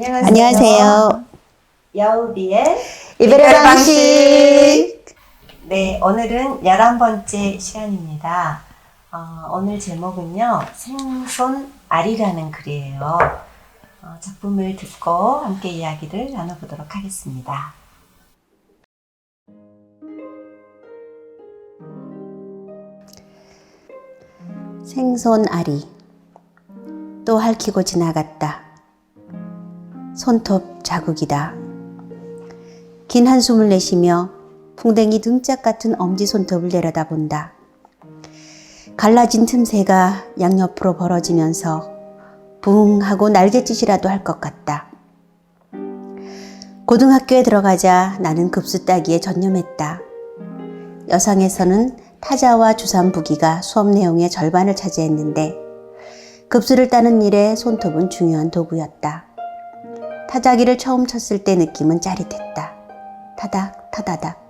안녕하세요. 여우비의 이별의 방식. 네, 오늘은 11번째 시간입니다. 오늘 제목은요, 생손아리라는 글이에요. 작품을 듣고 함께 이야기를 나눠보도록 하겠습니다. 생손아리. 또 핥히고 지나갔다. 손톱 자국이다. 긴 한숨을 내쉬며 풍뎅이 등짝 같은 엄지 손톱을 내려다본다. 갈라진 틈새가 양옆으로 벌어지면서 붕 하고 날갯짓이라도 할 것 같다. 고등학교에 들어가자 나는 급수 따기에 전념했다. 여상에서는 타자와 주산부기가 수업 내용의 절반을 차지했는데 급수를 따는 일에 손톱은 중요한 도구였다. 타자기를 처음 쳤을 때 느낌은 짜릿했다. 타닥 타다닥.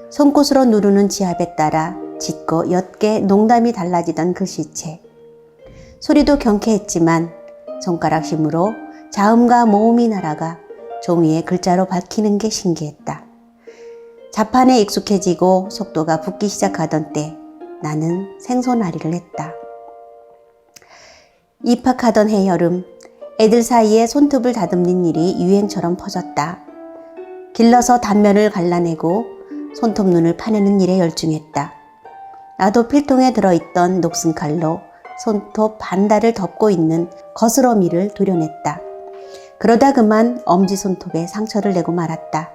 손꽃으로 누르는 지압에 따라 짙고 옅게 농담이 달라지던 글씨체. 소리도 경쾌했지만 손가락 힘으로 자음과 모음이 날아가 종이에 글자로 밝히는 게 신기했다. 자판에 익숙해지고 속도가 붙기 시작하던 때 나는 생손아리를 했다. 입학하던 해 여름, 애들 사이에 손톱을 다듬는 일이 유행처럼 퍼졌다. 길러서 단면을 갈라내고 손톱 눈을 파내는 일에 열중했다. 나도 필통에 들어있던 녹슨 칼로 손톱 반달을 덮고 있는 거스러미를 도려냈다. 그러다 그만 엄지손톱에 상처를 내고 말았다.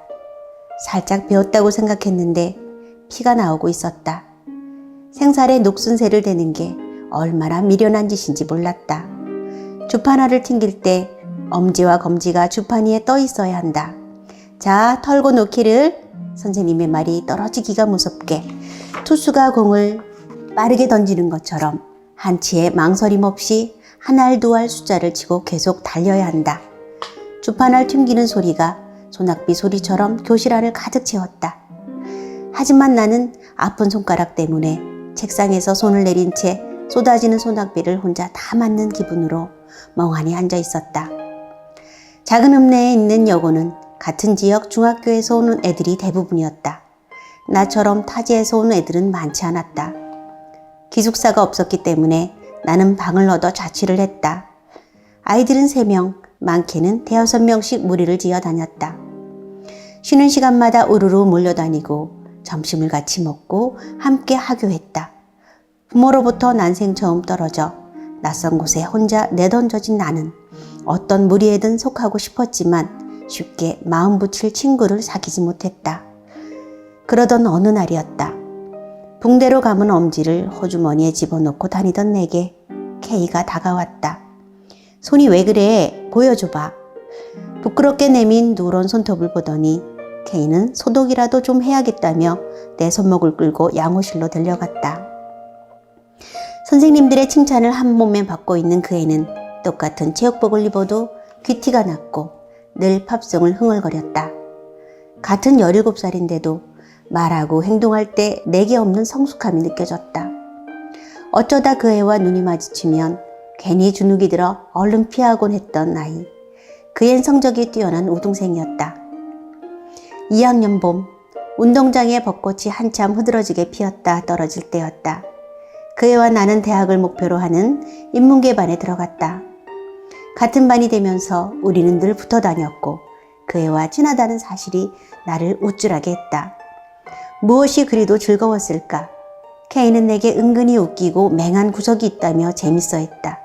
살짝 베었다고 생각했는데 피가 나오고 있었다. 생살에 녹슨 새를 대는 게 얼마나 미련한 짓인지 몰랐다. 주판 하나를 튕길 때 엄지와 검지가 주판 위에 떠 있어야 한다. 자, 털고 놓기를. 선생님의 말이 떨어지기가 무섭게 투수가 공을 빠르게 던지는 것처럼 한치의 망설임 없이 한 알 두 알 숫자를 치고 계속 달려야 한다. 주판을 튕기는 소리가 소낙비 소리처럼 교실 안을 가득 채웠다. 하지만 나는 아픈 손가락 때문에 책상에서 손을 내린 채 쏟아지는 소낙비를 혼자 다 맞는 기분으로 멍하니 앉아 있었다. 작은 읍내에 있는 여고는 같은 지역 중학교에서 오는 애들이 대부분이었다. 나처럼 타지에서 오는 애들은 많지 않았다. 기숙사가 없었기 때문에 나는 방을 얻어 자취를 했다. 아이들은 3명, 많게는 5-6명씩 무리를 지어 다녔다. 쉬는 시간마다 우르르 몰려다니고 점심을 같이 먹고 함께 하교했다. 부모로부터 난생 처음 떨어져 낯선 곳에 혼자 내던져진 나는 어떤 무리에든 속하고 싶었지만 쉽게 마음 붙일 친구를 사귀지 못했다. 그러던 어느 날이었다. 붕대로 감은 엄지를 호주머니에 집어넣고 다니던 내게 K가 다가왔다. 손이 왜 그래? 보여줘봐. 부끄럽게 내민 누런 손톱을 보더니 K는 소독이라도 좀 해야겠다며 내 손목을 끌고 양호실로 데려갔다. 선생님들의 칭찬을 한 몸에 받고 있는 그 애는 똑같은 체육복을 입어도 귀티가 났고 늘 팝송을 흥얼거렸다. 같은 17살인데도 말하고 행동할 때 내게 없는 성숙함이 느껴졌다. 어쩌다 그 애와 눈이 마주치면 괜히 주눅이 들어 얼른 피하곤 했던 나이. 그 앤 성적이 뛰어난 우등생이었다. 2학년 봄, 운동장에 벚꽃이 한참 흐드러지게 피었다 떨어질 때였다. 그 애와 나는 대학을 목표로 하는 인문계반에 들어갔다. 같은 반이 되면서 우리는 늘 붙어 다녔고 그 애와 친하다는 사실이 나를 우쭐하게 했다. 무엇이 그리도 즐거웠을까? K는 내게 은근히 웃기고 맹한 구석이 있다며 재밌어 했다.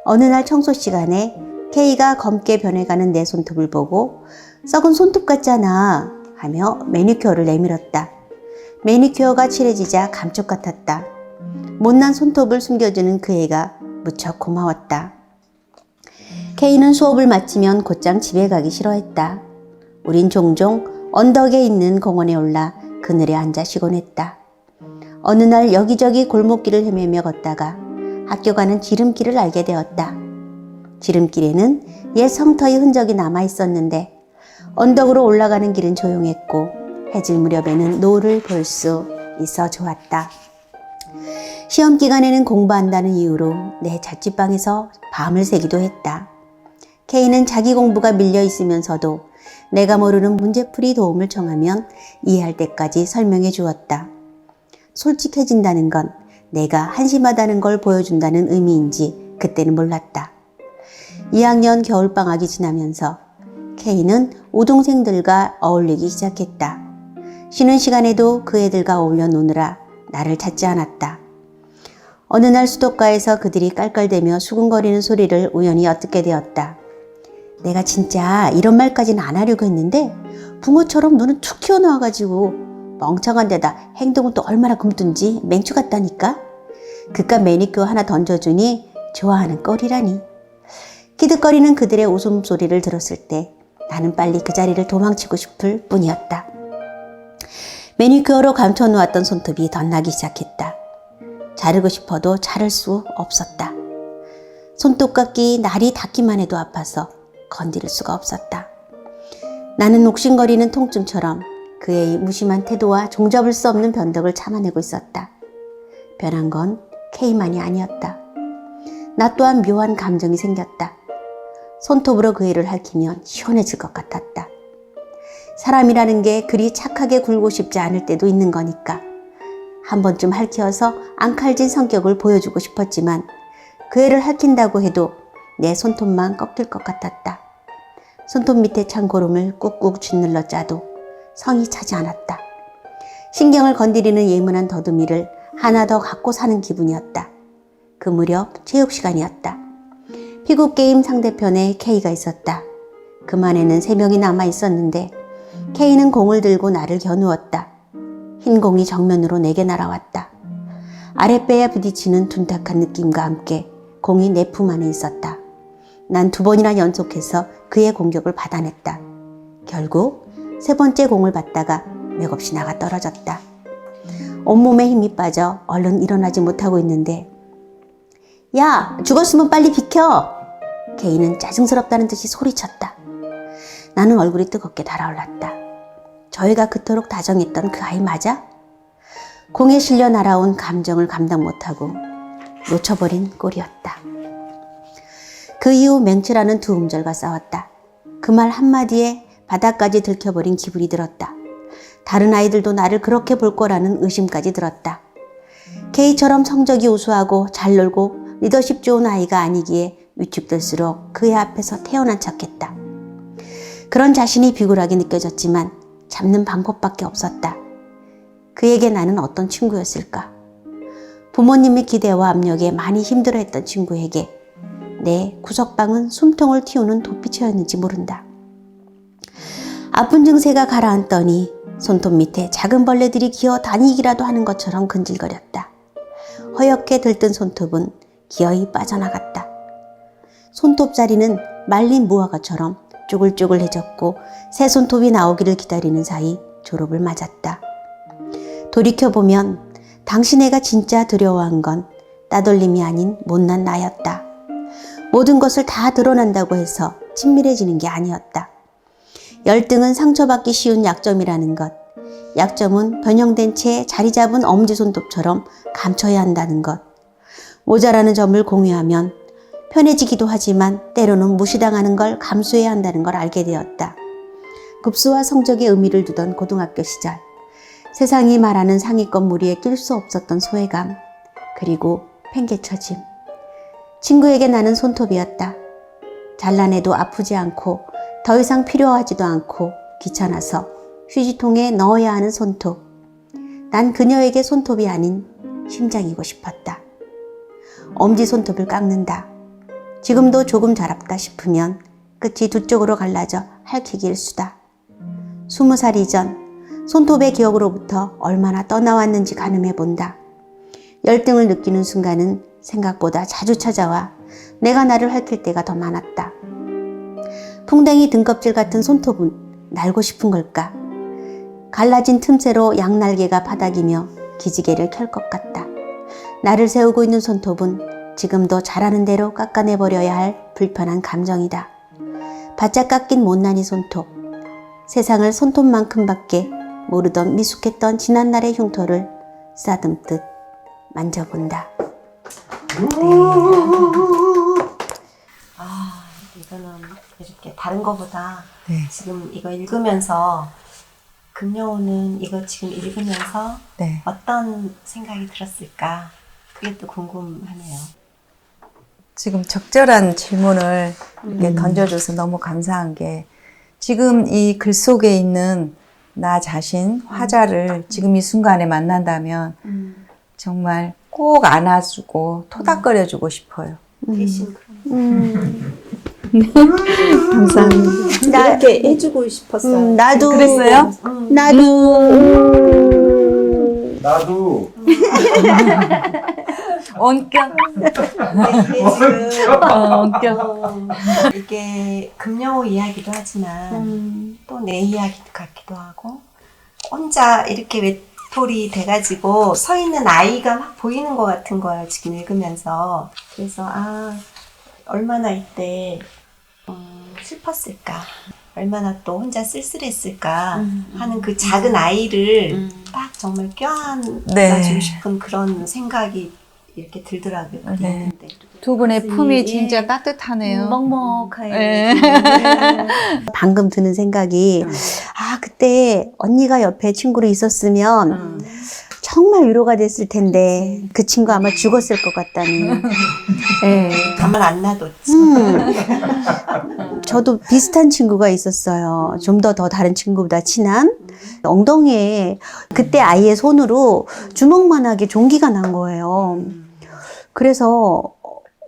어느 날 청소 시간에 K가 검게 변해가는 내 손톱을 보고 썩은 손톱 같잖아 하며 매니큐어를 내밀었다. 매니큐어가 칠해지자 감쪽 같았다. 못난 손톱을 숨겨주는 그 애가 무척 고마웠다. K는 수업을 마치면 곧장 집에 가기 싫어했다. 우린 종종 언덕에 있는 공원에 올라 그늘에 앉아 쉬곤 했다. 어느 날 여기저기 골목길을 헤매며 걷다가 학교 가는 지름길을 알게 되었다. 지름길에는 옛 성터의 흔적이 남아 있었는데 언덕으로 올라가는 길은 조용했고 해질 무렵에는 노을을 볼 수 있어 좋았다. 시험 기간에는 공부한다는 이유로 내 자취방에서 밤을 새기도 했다. K는 자기 공부가 밀려 있으면서도 내가 모르는 문제풀이 도움을 청하면 이해할 때까지 설명해 주었다. 솔직해진다는 건 내가 한심하다는 걸 보여준다는 의미인지 그때는 몰랐다. 2학년 겨울방학이 지나면서 K는 우동생들과 어울리기 시작했다. 쉬는 시간에도 그 애들과 어울려 노느라 나를 찾지 않았다. 어느 날 수도가에서 그들이 깔깔대며 수군거리는 소리를 우연히 엿듣게 되었다. 내가 진짜 이런 말까지는 안 하려고 했는데 붕어처럼 눈은 툭 튀어나와가지고 멍청한 데다 행동은 또 얼마나 굼뜬지 맹추 같다니까. 그깟 매니큐어 하나 던져주니 좋아하는 꼴이라니. 키득거리는 그들의 웃음소리를 들었을 때 나는 빨리 그 자리를 도망치고 싶을 뿐이었다. 매니큐어로 감춰놓았던 손톱이 덧나기 시작했다. 자르고 싶어도 자를 수 없었다. 손톱깎이 날이 닿기만 해도 아파서 건드릴 수가 없었다. 나는 옥신거리는 통증처럼 그의 무심한 태도와 종잡을 수 없는 변덕을 참아내고 있었다. 변한 건 K만이 아니었다. 나 또한 묘한 감정이 생겼다. 손톱으로 그 애를 핥히면 시원해질 것 같았다. 사람이라는 게 그리 착하게 굴고 싶지 않을 때도 있는 거니까 한 번쯤 핥혀서 앙칼진 성격을 보여주고 싶었지만 그 애를 핥힌다고 해도 내 손톱만 꺾일 것 같았다. 손톱 밑에 찬 고름을 꾹꾹 짓눌러 짜도 성이 차지 않았다. 신경을 건드리는 예민한 더듬이를 하나 더 갖고 사는 기분이었다. 그 무렵 체육시간이었다. 피구게임 상대편에 K가 있었다. 그만에는 3명이 남아 있었는데 K는 공을 들고 나를 겨누었다. 흰 공이 정면으로 내게 날아왔다. 아랫배에 부딪히는 둔탁한 느낌과 함께 공이 내 품 안에 있었다. 난 2번이나 연속해서 그의 공격을 받아냈다. 결국 3번째 공을 받다가 맥없이 나가 떨어졌다. 온몸에 힘이 빠져 얼른 일어나지 못하고 있는데 야! 죽었으면 빨리 비켜! K는 짜증스럽다는 듯이 소리쳤다. 나는 얼굴이 뜨겁게 달아올랐다. 저 애가 그토록 다정했던 그 아이 맞아? 공에 실려 날아온 감정을 감당 못하고 놓쳐버린 꼴이었다. 그 이후 맹치라는 두 음절과 싸웠다. 그 말 한마디에 바닥까지 들켜버린 기분이 들었다. 다른 아이들도 나를 그렇게 볼 거라는 의심까지 들었다. K처럼 성적이 우수하고 잘 놀고 리더십 좋은 아이가 아니기에 위축될수록 그의 앞에서 태어난 척했다. 그런 자신이 비굴하게 느껴졌지만 잡는 방법밖에 없었다. 그에게 나는 어떤 친구였을까? 부모님의 기대와 압력에 많이 힘들어했던 친구에게 내 구석방은 숨통을 틔우는 도피처였는지 모른다. 아픈 증세가 가라앉더니 손톱 밑에 작은 벌레들이 기어 다니기라도 하는 것처럼 근질거렸다. 허옇게 들뜬 손톱은 기어이 빠져나갔다. 손톱자리는 말린 무화과처럼 쪼글쪼글해졌고 새 손톱이 나오기를 기다리는 사이 졸업을 맞았다. 돌이켜보면 당신 애가 진짜 두려워한 건 따돌림이 아닌 못난 나였다. 모든 것을 다 드러난다고 해서 친밀해지는 게 아니었다. 열등은 상처받기 쉬운 약점이라는 것, 약점은 변형된 채 자리 잡은 엄지손톱처럼 감춰야 한다는 것, 모자라는 점을 공유하면 편해지기도 하지만 때로는 무시당하는 걸 감수해야 한다는 걸 알게 되었다. 급수와 성적에 의미를 두던 고등학교 시절, 세상이 말하는 상위권 무리에 낄 수 없었던 소외감, 그리고 팽개쳐짐. 친구에게 나는 손톱이었다. 잘라내도 아프지 않고 더 이상 필요하지도 않고 귀찮아서 휴지통에 넣어야 하는 손톱. 난 그녀에게 손톱이 아닌 심장이고 싶었다. 엄지손톱을 깎는다. 지금도 조금 자랍다 싶으면 끝이 두 쪽으로 갈라져 핥히기 일수다. 20살 이전 손톱의 기억으로부터 얼마나 떠나왔는지 가늠해본다. 열등을 느끼는 순간은 생각보다 자주 찾아와 내가 나를 핥힐 때가 더 많았다. 풍뎅이 등껍질 같은 손톱은 날고 싶은 걸까? 갈라진 틈새로 양날개가 바닥이며 기지개를 켤 것 같다. 나를 세우고 있는 손톱은 지금도 잘하는 대로 깎아내버려야 할 불편한 감정이다. 바짝 깎인 못난이 손톱. 세상을 손톱만큼밖에 모르던 미숙했던 지난날의 흉터를 쓰다듬듯 만져본다. 아, 이거는 이렇게 다른 거보다 네. 지금 이거 읽으면서 금요는 이거 지금 읽으면서 네. 어떤 생각이 들었을까? 그게 또 궁금하네요. 지금 적절한 질문을 이렇게 던져줘서 너무 감사한 게 지금 이 글 속에 있는 나 자신, 화자를 지금 이 순간에 만난다면 정말 꼭 안아주고 토닥거려주고 싶어요. 대신 감사합니다. 이렇게 해주고 싶었어요. 나도 그랬어요? 나도 원격. 이게 지금 원격. 이게 금요호 이야기도 하지만 또 내 이야기 같기도 하고 혼자 이렇게 외톨이 돼가지고 서 있는 아이가 막 보이는 것 같은 거예요. 지금 읽으면서. 그래서 얼마나 이때 슬펐을까, 얼마나 또 혼자 쓸쓸했을까 하는 그 작은 아이를 딱 정말 껴안아주고 네. 싶은 그런 생각이 이렇게 들더라고요. 그게 네. 있는데. 두 분의 품이 예. 진짜 따뜻하네요. 먹먹해요. 네. 방금 드는 생각이 그때 언니가 옆에 친구로 있었으면 정말 위로가 됐을 텐데 그 친구 아마 죽었을 것 같다는. 네. 가만 안 놔뒀지. 저도 비슷한 친구가 있었어요. 좀 더 다른 친구보다 친한. 엉덩이에 그때 아이의 손으로 주먹만하게 종기가 난 거예요. 그래서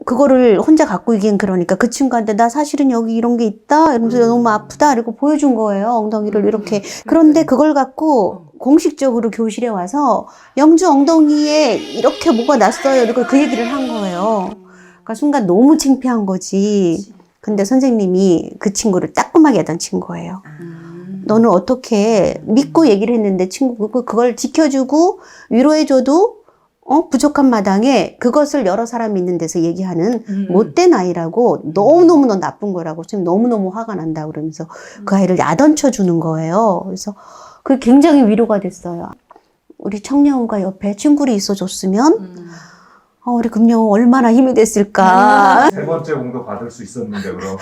그거를 혼자 갖고 있긴 그러니까 그 친구한테 나 사실은 여기 이런 게 있다 이러면서 너무 아프다 이러고 보여준 거예요. 엉덩이를 이렇게. 그런데 그걸 갖고 공식적으로 교실에 와서 영주 엉덩이에 이렇게 뭐가 났어요. 이러고 그 얘기를 한 거예요. 그러니까 순간 너무 창피한 거지. 근데 선생님이 그 친구를 따끔하게 하던 친구예요. 너는 어떻게 믿고 얘기를 했는데 친구가 그걸 지켜주고 위로해줘도 부족한 마당에 그것을 여러 사람이 있는 데서 얘기하는 못된 아이라고 너무너무 너 나쁜 거라고 지금 너무너무 화가 난다 그러면서 그 아이를 야단쳐 주는 거예요. 그래서 그게 굉장히 위로가 됐어요. 우리 청량우가 옆에 친구를 있어줬으면 우리 금영우 얼마나 힘이 됐을까. 세 번째 공도 받을 수 있었는데 그럼.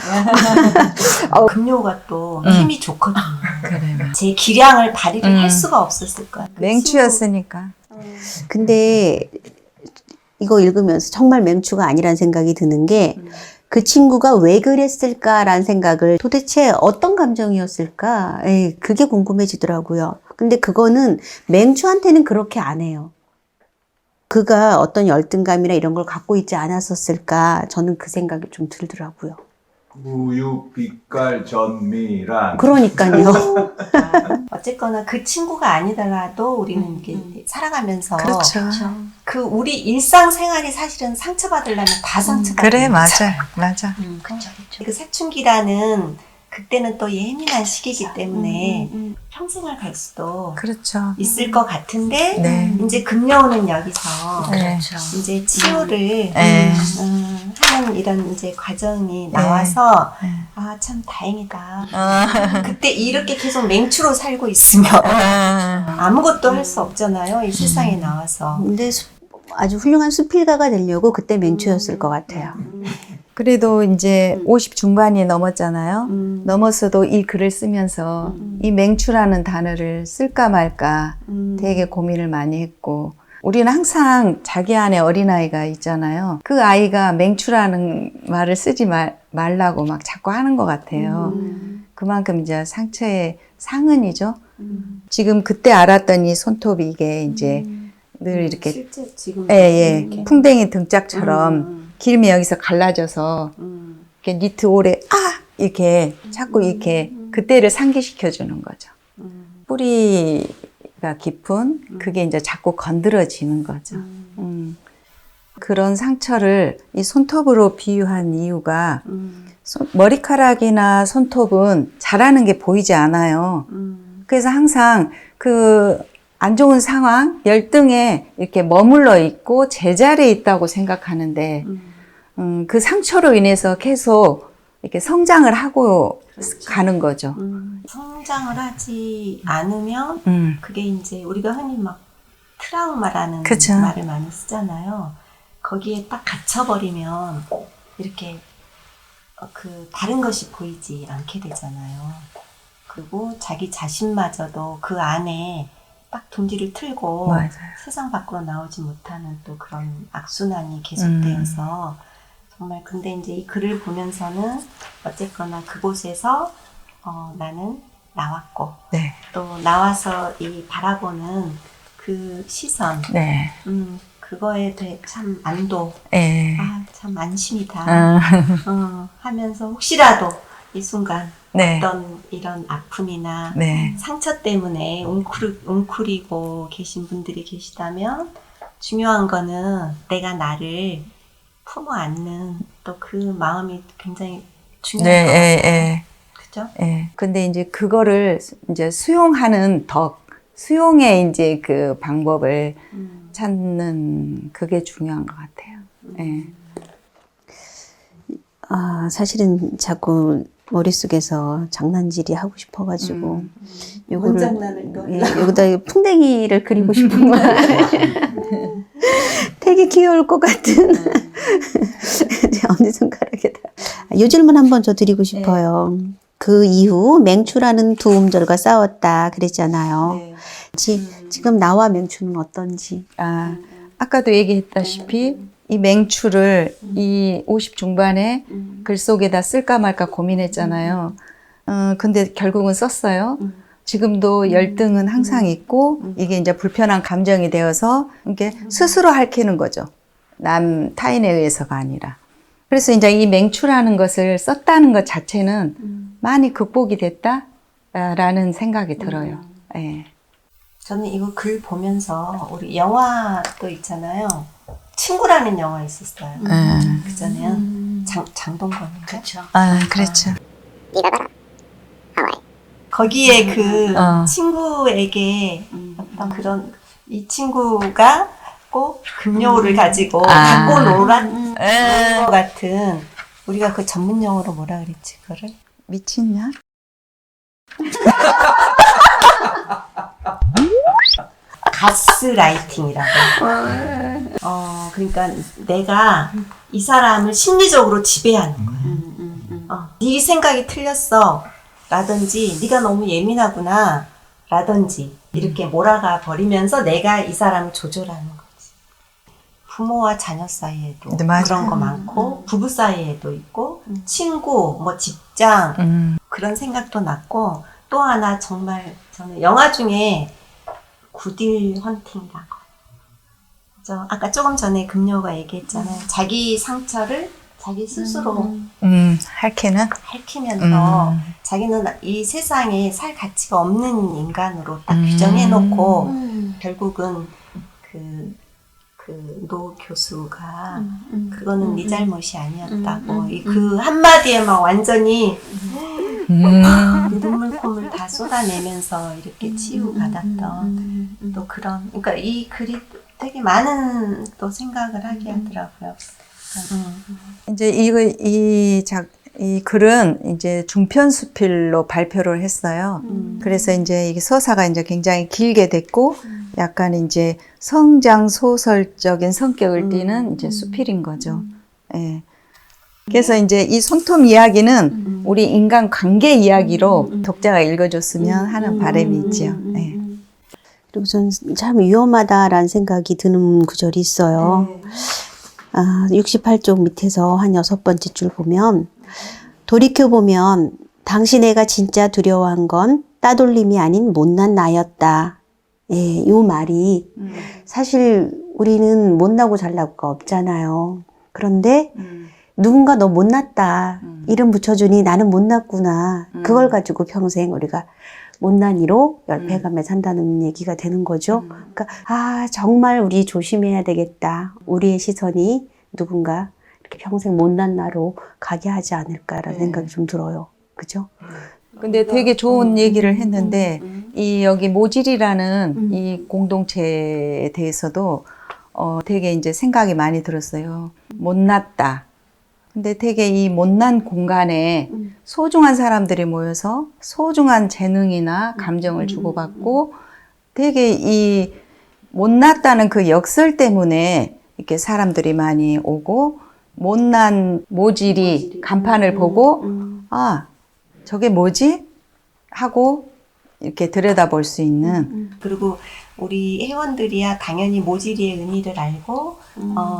금요가 또 힘이 좋거든요. 그래요. 제 기량을 발휘를 할 수가 없었을 거야. 그 맹추였으니까. 근데 이거 읽으면서 정말 맹추가 아니란 생각이 드는 게 그 친구가 왜 그랬을까라는 생각을 도대체 어떤 감정이었을까? 그게 궁금해지더라고요. 근데 그거는 맹추한테는 그렇게 안 해요. 그가 어떤 열등감이나 이런 걸 갖고 있지 않았었을까? 저는 그 생각이 좀 들더라고요. 우유, 빛깔, 전미란. 그러니까요. 어쨌거나 그 친구가 아니더라도 우리는 이렇게 살아가면서 그렇죠. 그 우리 일상생활이 사실은 상처받으려면 다 상처받는 그래, 거잖아요. 맞아. 그렇죠. 그 사춘기라는 그때는 또 예민한 시기이기 때문에 평생을 갈 수도 그렇죠. 있을 것 같은데 네. 이제 금요는 여기서 네. 이제 치유를 네. 하는 이런 이제 과정이 나와서 네. 참 다행이다. 그때 이렇게 계속 맹추로 살고 있으면 아무것도 할 수 없잖아요. 이 세상에 나와서. 근데 아주 훌륭한 수필가가 되려고 그때 맹추였을 것 같아요. 그래도 이제 50 중반이 넘었잖아요. 넘었어도 이 글을 쓰면서 이 맹추라는 단어를 쓸까 말까 되게 고민을 많이 했고, 우리는 항상 자기 안에 어린아이가 있잖아요. 그 아이가 맹추라는 말을 쓰지 말라고 막 자꾸 하는 것 같아요. 그만큼 이제 상처의 상흔이죠. 지금 그때 알았던 이 손톱이 이게 이제 늘 이렇게 실제 지금 예. 풍뎅이 등짝처럼 기름이 여기서 갈라져서 이렇게 니트 오래 이렇게 자꾸 이렇게 그때를 상기시켜 주는 거죠. 뿌리가 깊은 그게 이제 자꾸 건드려지는 거죠. 그런 상처를 이 손톱으로 비유한 이유가 머리카락이나 손톱은 자라는 게 보이지 않아요. 그래서 항상 그 안 좋은 상황, 열등에 이렇게 머물러 있고 제자리에 있다고 생각하는데 그 상처로 인해서 계속 이렇게 성장을 하고 가는 거죠. 성장을 하지 않으면 그게 이제 우리가 흔히 막 트라우마라는 그쵸. 말을 많이 쓰잖아요. 거기에 딱 갇혀버리면 이렇게 그 다른 것이 보이지 않게 되잖아요. 그리고 자기 자신마저도 그 안에 딱 둥지를 틀고 맞아요. 세상 밖으로 나오지 못하는 또 그런 악순환이 계속되어서 정말 근데 이제 이 글을 보면서는 어쨌거나 그곳에서 나는 나왔고 네. 또 나와서 이 바라보는 그 시선 네. 그거에 대해 참 안도 네. 참 안심이다 아, 하면서 혹시라도 이 순간 네. 어떤 이런 아픔이나 네. 상처 때문에 웅크리고 계신 분들이 계시다면 중요한 거는 내가 나를 품어 안는 또 그 마음이 굉장히 중요할 것 같아요. 네. 그죠? 예. 근데 이제 그거를 이제 수용하는 수용의 이제 그 방법을 찾는 그게 중요한 것 같아요. 예. 사실은 자꾸 머릿속에서 장난질이 하고 싶어가지고 요거를 장난을 또 여기다 풍뎅이를 그리고 싶은 거야. 되게 귀여울 것 같은 엄지손가락에다. 이 질문 한번 저 드리고 싶어요. 그 이후 맹추라는 두 음절과 싸웠다 그랬잖아요. 네. 지금 나와 맹추는 어떤지. 아까도 얘기했다시피 이 맹추를 이 50 중반에 글 속에다 쓸까 말까 고민했잖아요. 근데 결국은 썼어요. 지금도 열등은 항상 있고 이게 이제 불편한 감정이 되어서 이게 스스로 핥히는 거죠. 타인에 의해서가 아니라. 그래서 이제 이 맹추라는 것을 썼다는 것 자체는 많이 극복이 됐다라는 생각이 들어요. 예. 저는 이거 글 보면서 우리 영화도 있잖아요. 친구라는 영화 있었어요. 그전에요. 장동건인가? 그렇죠. 그렇죠. 거기에 그 친구에게 어떤 그런 이 친구가 꼭 금요를 가지고 갖고 놀았던 것 같은 우리가 그 전문 용어로 뭐라 그랬지 그거를? 미친냐? 가스라이팅이라고. 그러니까 내가 이 사람을 심리적으로 지배하는 거야. 네 생각이 틀렸어. 라든지 네가 너무 예민하구나. 라든지 이렇게 몰아가 버리면서 내가 이 사람을 조절하는 거지. 부모와 자녀 사이에도 네, 맞아요. 그런 거 많고 부부 사이에도 있고 친구, 뭐 직장 그런 생각도 났고 또 하나 정말 저는 영화 중에 굿윌 헌팅이라고. 그죠? 아까 조금 전에 금요가 얘기했잖아요. 자기 상처를 자기 스스로 핥히는? 핥히면서 자기는 이 세상에 살 가치가 없는 인간으로 딱 규정해놓고 결국은 노 교수가 그거는 네 잘못이 아니었다고 그 한마디에 막 완전히 눈물 콧물 다 쏟아내면서 이렇게 치유받았던 또 그런 그러니까 이 글이 되게 많은 또 생각을 하게 하더라고요. 이제 이 글은 이제 중편수필로 발표를 했어요. 그래서 이제 이게 서사가 이제 굉장히 길게 됐고 약간 이제 성장 소설적인 성격을 띠는 이제 수필인 거죠. 예. 그래서 이제 이 손톱 이야기는 우리 인간 관계 이야기로 독자가 읽어줬으면 하는 바람이 있죠. 예. 그리고 저는 참 위험하다라는 생각이 드는 구절이 있어요. 68쪽 밑에서 한 6번째 줄 보면 돌이켜보면 당신애가 진짜 두려워한 건 따돌림이 아닌 못난 나였다. 예, 이 말이 사실 우리는 못나고 잘나고가 없잖아요. 그런데 누군가 너 못났다. 이름 붙여주니 나는 못났구나. 그걸 가지고 평생 우리가 못난이로 열패감에 산다는 얘기가 되는 거죠. 그러니까 정말 우리 조심해야 되겠다. 우리의 시선이 누군가 이렇게 평생 못난 나로 가게 하지 않을까라는 생각이 좀 들어요. 그죠? 근데 되게 좋은 얘기를 했는데 이 여기 모질이라는 이 공동체에 대해서도 되게 이제 생각이 많이 들었어요. 못났다. 근데 되게 이 못난 공간에 소중한 사람들이 모여서 소중한 재능이나 감정을 주고받고 되게 이 못났다는 그 역설 때문에 이렇게 사람들이 많이 오고 못난 모질이 간판을 보고 아, 저게 뭐지? 하고 이렇게 들여다볼 수 있는 그리고 우리 회원들이야 당연히 모지리의 의미를 알고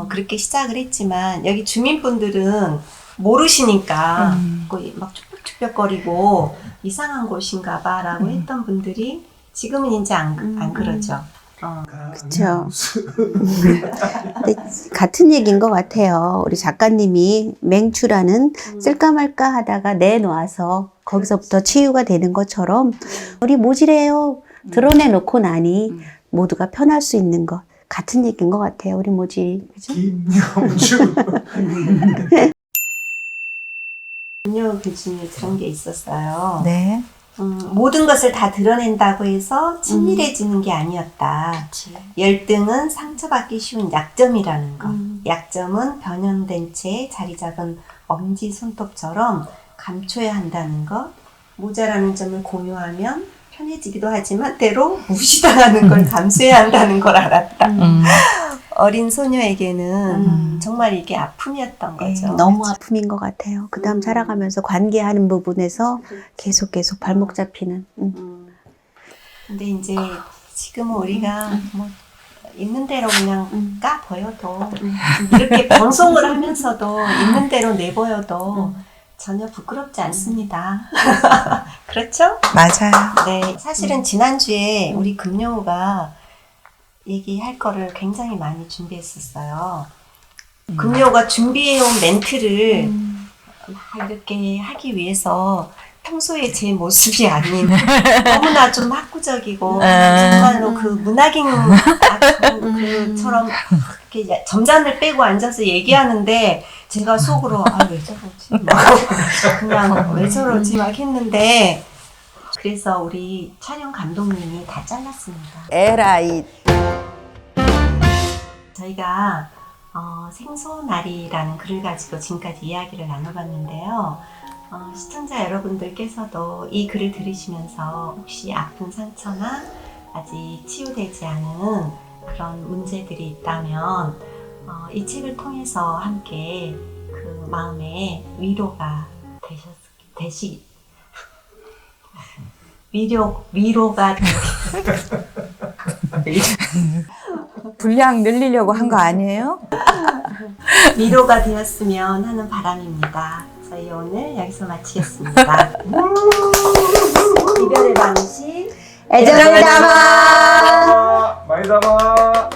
그렇게 시작을 했지만 여기 주민분들은 모르시니까 거의 막 쭈뼛쭈뼛거리고 이상한 곳인가 봐라고 했던 분들이 지금은 이제 안 그러죠. 그쵸. 근데 같은 얘기인 것 같아요. 우리 작가님이 맹추라는 쓸까 말까 하다가 내놓아서 거기서부터 치유가 되는 것처럼 우리 모질해요. 드러내놓고 나니 모두가 편할 수 있는 것. 같은 얘기인 것 같아요. 우리 모질이. 그죠? 김영주. 금요 교진에 그런 게 있었어요. 네. 모든 것을 다 드러낸다고 해서 친밀해지는 게 아니었다. 열등은 상처받기 쉬운 약점이라는 거. 약점은 변형된 채 자리 잡은 엄지 손톱처럼 감춰야 한다는 것. 모자라는 점을 공유하면 편해지기도 하지만 때로 무시당하는 걸 감수해야 한다는 걸 알았다. 어린 소녀에게는 정말 이게 아픔이었던 거죠. 너무 아픔인 것 같아요. 그 다음 살아가면서 관계하는 부분에서 계속 발목 잡히는. 근데 이제 지금은 우리가 뭐 있는 대로 그냥 까 보여도 이렇게 방송을 하면서도 있는 대로 내보여도 전혀 부끄럽지 않습니다. 그렇죠? 맞아요. 네, 사실은 지난주에 우리 금요가 얘기할 거를 굉장히 많이 준비했었어요. 금요가 준비해온 멘트를 막 이렇게 하기 위해서 평소에 제 모습이 아닌 너무나 좀 학구적이고 정말로 그 문학인 그처럼 이렇게 점잖을 빼고 앉아서 얘기하는데 제가 속으로 아 왜 저러지 막 그냥 왜 저러지 막 했는데 그래서 우리 촬영 감독님이 다 잘랐습니다. 에라이. 저희가 생소나리라는 글을 가지고 지금까지 이야기를 나눠봤는데요. 시청자 여러분들께서도 이 글을 들으시면서 혹시 아픈 상처나 아직 치유되지 않은 그런 문제들이 있다면 이 책을 통해서 함께 그 마음에 위로가 위로가 분량 늘리려고 한 거 아니에요? 위로가 되었으면 하는 바람입니다. 저희 오늘 여기서 마치겠습니다. 이별의 방식 애정을 담아! 많이 담아.